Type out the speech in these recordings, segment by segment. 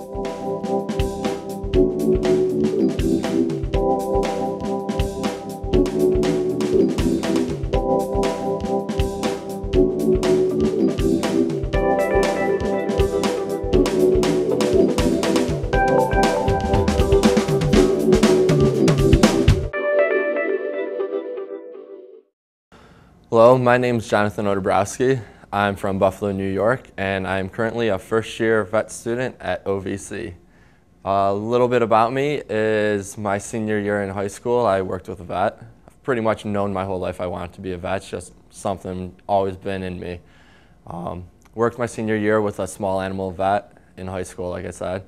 Hello, my name is Jonathan Odebralski. I'm from Buffalo, New York, and I'm currently a first-year vet student at OVC. A little bit about me is my senior year in high school, I worked with a vet. I've pretty much known my whole life I wanted to be a vet. It's just something always been in me. Worked my senior year with a small animal vet in high school, like I said.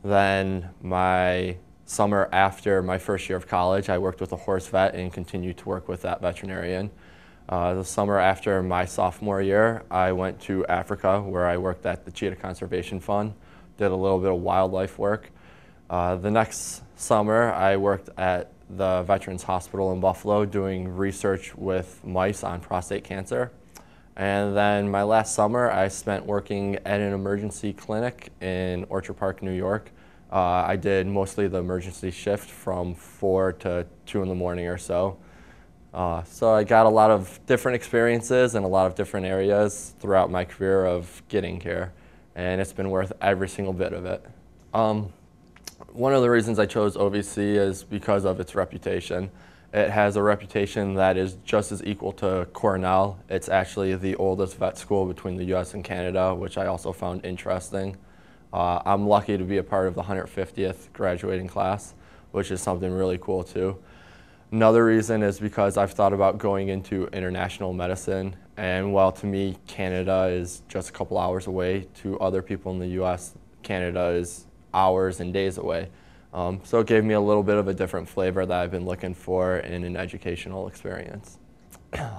Then my summer after my first year of college, I worked with a horse vet and continued to work with that veterinarian. The summer after my sophomore year, I went to Africa where I worked at the Cheetah Conservation Fund, did a little bit of wildlife work. The next summer, I worked at the Veterans Hospital in Buffalo doing research with mice on prostate cancer. And then my last summer, I spent working at an emergency clinic in Orchard Park, New York. I did mostly the emergency shift from 4 to 2 in the morning or so. So I got a lot of different experiences in a lot of different areas throughout my career of getting care, and it's been worth every single bit of it. One of the reasons I chose OVC is because of its reputation. It has a reputation that is just as equal to Cornell. It's actually the oldest vet school between the US and Canada, which I also found interesting. I'm lucky to be a part of the 150th graduating class, which is something really cool too. Another reason is because I've thought about going into international medicine, and while to me Canada is just a couple hours away, to other people in the US, Canada is hours and days away. So it gave me a little bit of a different flavor that I've been looking for in an educational experience.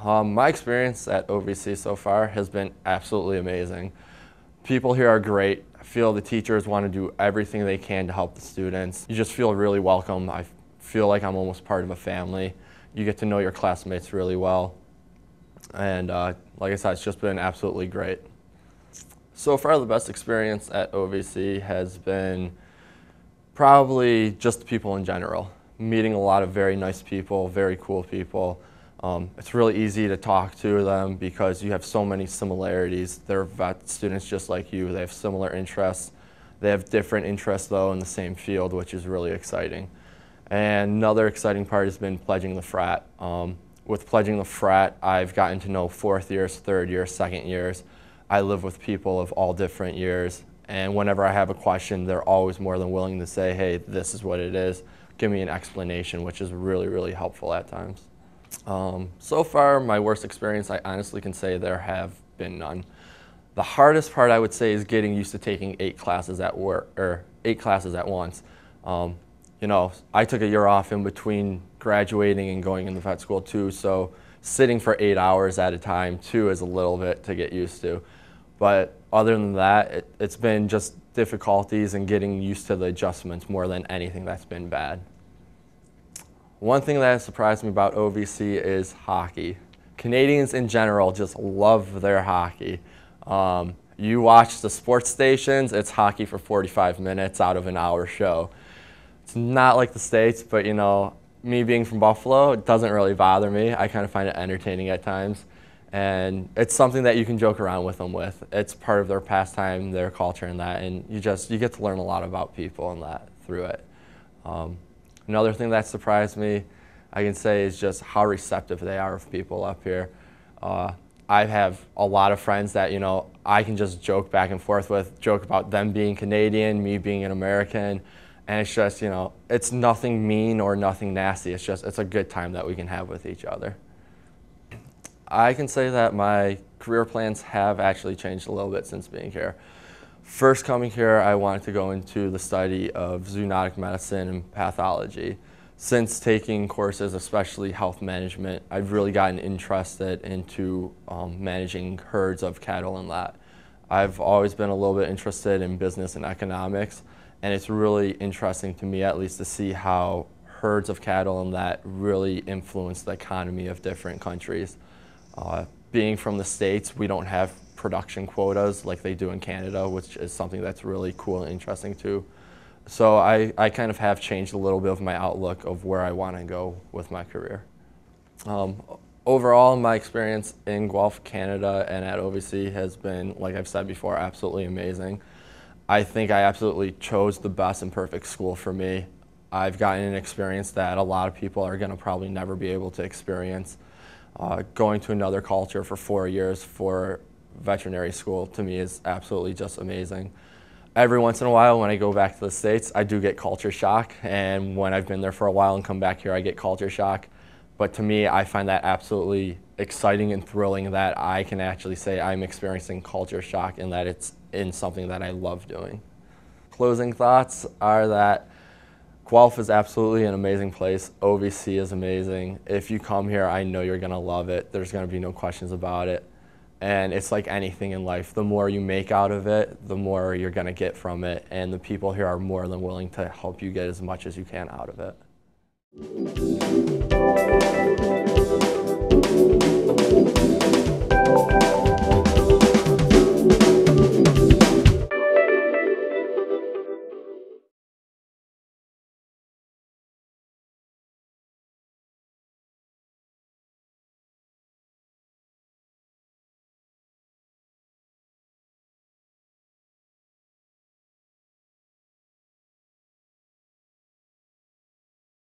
My experience at OVC so far has been absolutely amazing. People here are great. I feel the teachers want to do everything they can to help the students. You just feel really welcome. I feel like I'm almost part of a family. You get to know your classmates really well. And like I said, it's just been absolutely great. So far, the best experience at OVC has been probably just the people in general. Meeting a lot of very nice people, very cool people. It's really easy to talk to them because you have so many similarities. They're vet students just like you. They have similar interests. They have different interests though in the same field, which is really exciting. And another exciting part has been pledging the frat. With pledging the frat, I've gotten to know fourth years, third years, second years. I live with people of all different years, and whenever I have a question, they're always more than willing to say, hey, this is what it is. Give me an explanation, which is really, really helpful at times. So far, my worst experience, I honestly can say there have been none. The hardest part, I would say, is getting used to taking 8 classes at once. You know, I took a year off in between graduating and going into vet school too, so sitting for 8 hours at a time too is a little bit to get used to. But other than that, it's been just difficulties and getting used to the adjustments more than anything that's been bad. One thing that has surprised me about OVC is hockey. Canadians in general just love their hockey. You watch the sports stations, it's hockey for 45 minutes out of an hour show. It's not like the States, but you know, me being from Buffalo, it doesn't really bother me. I kind of find it entertaining at times. And it's something that you can joke around with them with. It's part of their pastime, their culture and that, and you get to learn a lot about people and that through it. Another thing that surprised me, I can say, is just how receptive they are of people up here. I have a lot of friends that, you know, I can just joke back and forth with, joke about them being Canadian, me being an American. And it's just, you know, it's nothing mean or nothing nasty. It's just, it's a good time that we can have with each other. I can say that my career plans have actually changed a little bit since being here. First coming here, I wanted to go into the study of zoonotic medicine and pathology. Since taking courses, especially health management, I've really gotten interested into managing herds of cattle and that. I've always been a little bit interested in business and economics. And it's really interesting to me, at least, to see how herds of cattle and that really influence the economy of different countries. Being from the States, we don't have production quotas like they do in Canada, which is something that's really cool and interesting too. So I kind of have changed a little bit of my outlook of where I want to go with my career. Overall, my experience in Guelph, Canada and at OVC has been, like I've said before, absolutely amazing. I think I absolutely chose the best and perfect school for me. I've gotten an experience that a lot of people are going to probably never be able to experience. Going to another culture for 4 years for veterinary school to me is absolutely just amazing. Every once in a while when I go back to the States, I do get culture shock, and when I've been there for a while and come back here, I get culture shock. But to me, I find that absolutely exciting and thrilling that I can actually say I'm experiencing culture shock and that it's in something that I love doing. Closing thoughts are that Guelph is absolutely an amazing place. OVC is amazing. If you come here, I know you're gonna love it. There's gonna be no questions about it. And it's like anything in life. The more you make out of it, the more you're gonna get from it. And the people here are more than willing to help you get as much as you can out of it.